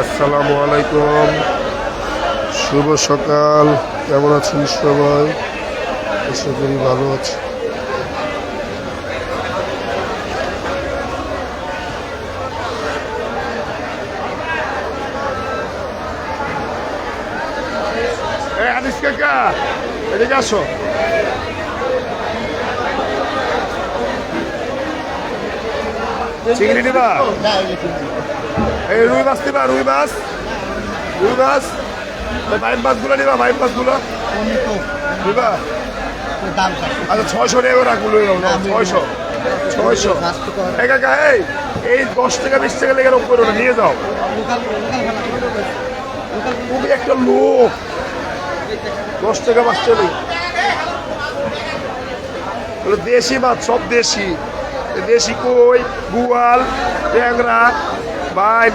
আসসালামু আলাইকুম, শুভ সকাল। কেমন আছেন সবাই? আশা করি ভালো আছে। আনিস কাকা, এদিকে আসো। চিংড়ি নিবা? এই রুই মাছ নিবা? রুই মাছ বাইম মাছগুলো নিবা? বাইম মাছগুলো নিবা? আচ্ছা 600 টাকা রাখবো। 600 কাকা। এই 10 টাকা 20 টাকা লেগে রোগ করো না, নিয়ে যাও। তুমি একটা লোক, 10 টাকা 5 টাকা দেশি মাছ, সব দেশি। দেশি কই, বুয়াল, ট্যাংরা, বাইম।